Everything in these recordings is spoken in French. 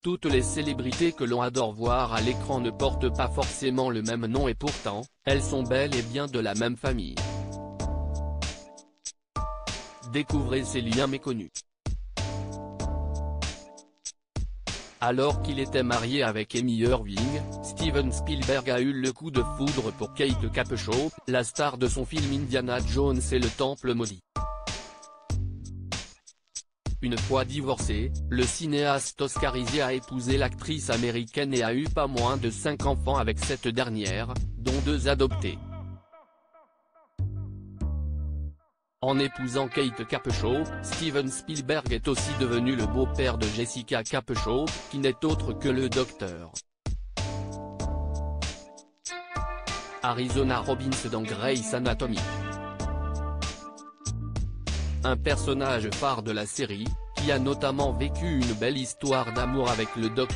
Toutes les célébrités que l'on adore voir à l'écran ne portent pas forcément le même nom et pourtant, elles sont bel et bien de la même famille. Découvrez ces liens méconnus. Alors qu'il était marié avec Amy Irving, Steven Spielberg a eu le coup de foudre pour Kate Capshaw, la star de son film Indiana Jones et le Temple maudit. Une fois divorcé, le cinéaste oscarisé a épousé l'actrice américaine et a eu pas moins de 5 enfants avec cette dernière, dont 2 adoptés. En épousant Kate Capshaw, Steven Spielberg est aussi devenu le beau-père de Jessica Capshaw, qui n'est autre que le Dr. Arizona Robbins dans Grey's Anatomy. Un personnage phare de la série, qui a notamment vécu une belle histoire d'amour avec le Dr.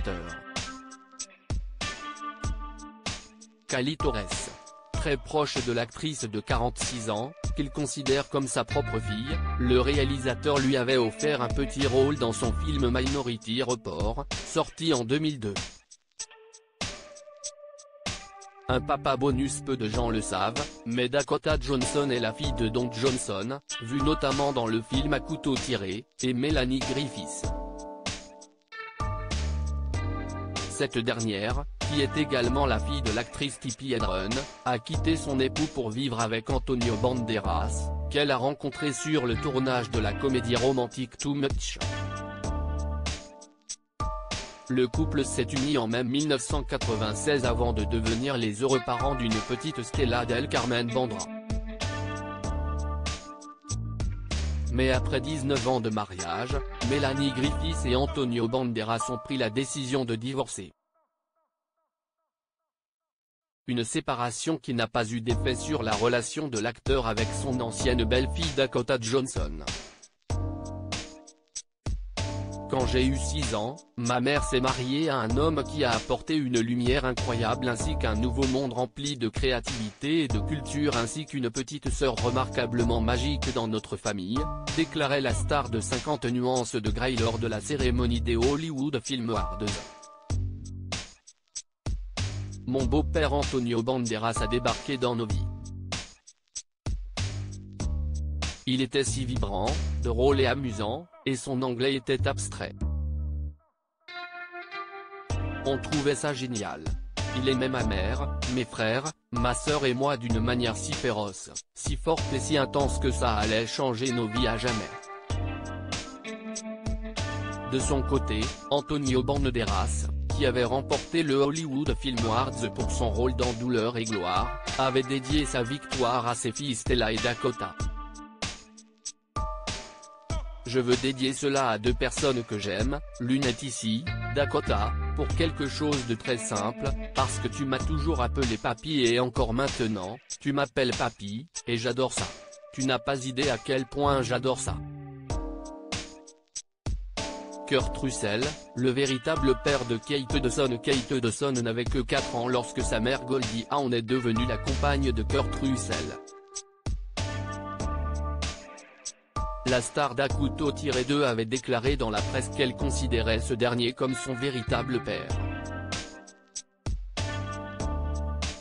Cali Torres. Très proche de l'actrice de 46 ans, qu'il considère comme sa propre fille, le réalisateur lui avait offert un petit rôle dans son film Minority Report, sorti en 2002. Un papa bonus, peu de gens le savent, mais Dakota Johnson est la fille de Don Johnson, vue notamment dans le film À couteau tiré, et Melanie Griffith. Cette dernière, qui est également la fille de l'actrice Tippi Hedren, a quitté son époux pour vivre avec Antonio Banderas, qu'elle a rencontré sur le tournage de la comédie romantique Too Much. Le couple s'est uni en mai 1996 avant de devenir les heureux parents d'une petite Stella del Carmen Bandra. Mais après 19 ans de mariage, Melanie Griffith et Antonio Banderas ont pris la décision de divorcer. Une séparation qui n'a pas eu d'effet sur la relation de l'acteur avec son ancienne belle-fille Dakota Johnson. Quand j'ai eu 6 ans, ma mère s'est mariée à un homme qui a apporté une lumière incroyable ainsi qu'un nouveau monde rempli de créativité et de culture ainsi qu'une petite sœur remarquablement magique dans notre famille, déclarait la star de 50 nuances de Grey lors de la cérémonie des Hollywood Film Awards. Mon beau-père Antonio Banderas a débarqué dans nos vies. Il était si vibrant, drôle et amusant, et son anglais était abstrait. On trouvait ça génial. Il aimait ma mère, mes frères, ma sœur et moi d'une manière si féroce, si forte et si intense que ça allait changer nos vies à jamais. De son côté, Antonio Banderas, qui avait remporté le Hollywood Film Awards pour son rôle dans Douleur et Gloire, avait dédié sa victoire à ses filles Stella et Dakota. Je veux dédier cela à 2 personnes que j'aime, l'une est ici, Dakota, pour quelque chose de très simple, parce que tu m'as toujours appelé papy et encore maintenant, tu m'appelles papy, et j'adore ça. Tu n'as pas idée à quel point j'adore ça. Kurt Russell, le véritable père de Kate Dawson. Kate Dawson n'avait que 4 ans lorsque sa mère Goldie Hawn est devenue la compagne de Kurt Russell. La star d'À couteau tiré 2 avait déclaré dans la presse qu'elle considérait ce dernier comme son véritable père.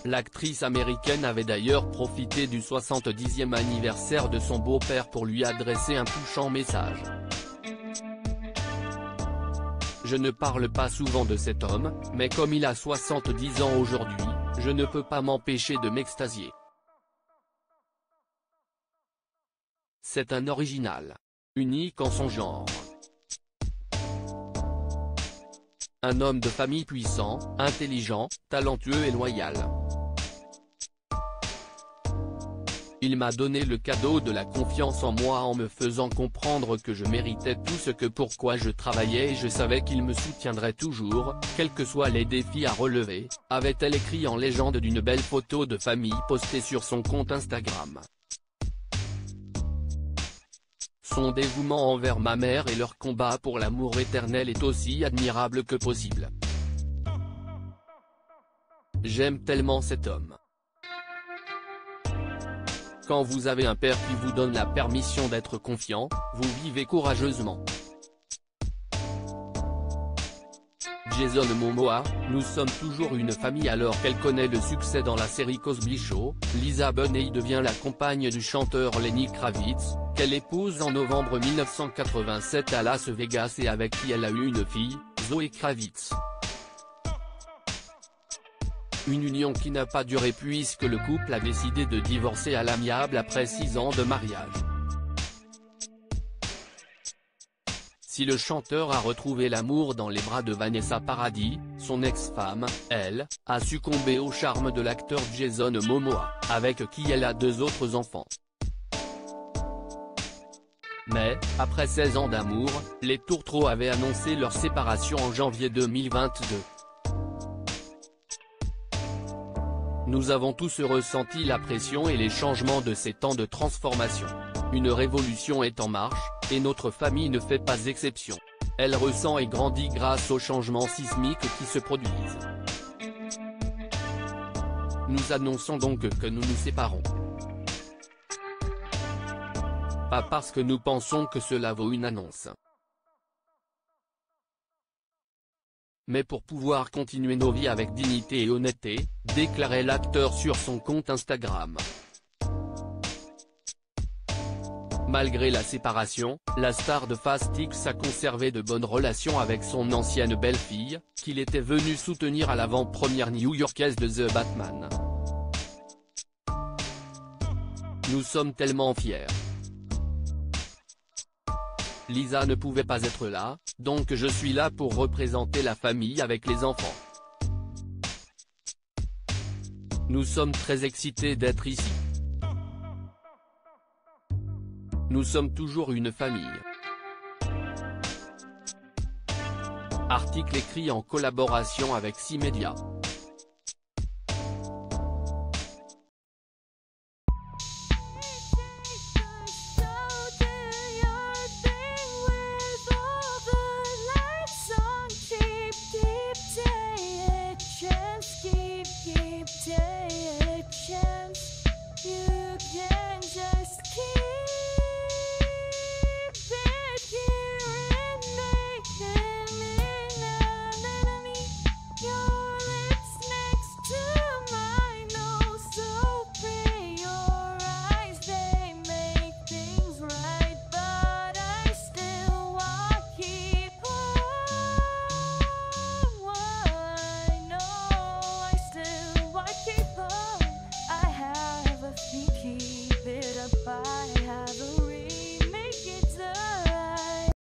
L'actrice américaine avait d'ailleurs profité du 70e anniversaire de son beau-père pour lui adresser un touchant message. Je ne parle pas souvent de cet homme, mais comme il a 70 ans aujourd'hui, je ne peux pas m'empêcher de m'extasier. C'est un original. Unique en son genre. Un homme de famille puissant, intelligent, talentueux et loyal. Il m'a donné le cadeau de la confiance en moi en me faisant comprendre que je méritais tout ce que pourquoi je travaillais et je savais qu'il me soutiendrait toujours, quels que soient les défis à relever, avait-elle écrit en légende d'une belle photo de famille postée sur son compte Instagram. Son dévouement envers ma mère et leur combat pour l'amour éternel est aussi admirable que possible. J'aime tellement cet homme. Quand vous avez un père qui vous donne la permission d'être confiant, vous vivez courageusement. Jason Momoa, nous sommes toujours une famille alors qu'elle connaît le succès dans la série Cosby Show. Lisa Bonet devient la compagne du chanteur Lenny Kravitz, qu'elle épouse en novembre 1987 à Las Vegas et avec qui elle a eu une fille, Zoe Kravitz. Une union qui n'a pas duré puisque le couple a décidé de divorcer à l'amiable après 6 ans de mariage. Si le chanteur a retrouvé l'amour dans les bras de Vanessa Paradis, son ex-femme, elle, a succombé au charme de l'acteur Jason Momoa, avec qui elle a 2 autres enfants. Mais, après 16 ans d'amour, les Tourtereaux avaient annoncé leur séparation en janvier 2022. Nous avons tous ressenti la pression et les changements de ces temps de transformation. Une révolution est en marche, et notre famille ne fait pas exception. Elle ressent et grandit grâce aux changements sismiques qui se produisent. Nous annonçons donc que nous nous séparons. Pas parce que nous pensons que cela vaut une annonce, mais pour pouvoir continuer nos vies avec dignité et honnêteté, déclarait l'acteur sur son compte Instagram. Malgré la séparation, la star de Fast X a conservé de bonnes relations avec son ancienne belle-fille, qu'il était venu soutenir à l'avant-première new-yorkaise de The Batman. Nous sommes tellement fiers. Lisa ne pouvait pas être là, donc je suis là pour représenter la famille avec les enfants. Nous sommes très excités d'être ici. Nous sommes toujours une famille. Article écrit en collaboration avec 6 médias.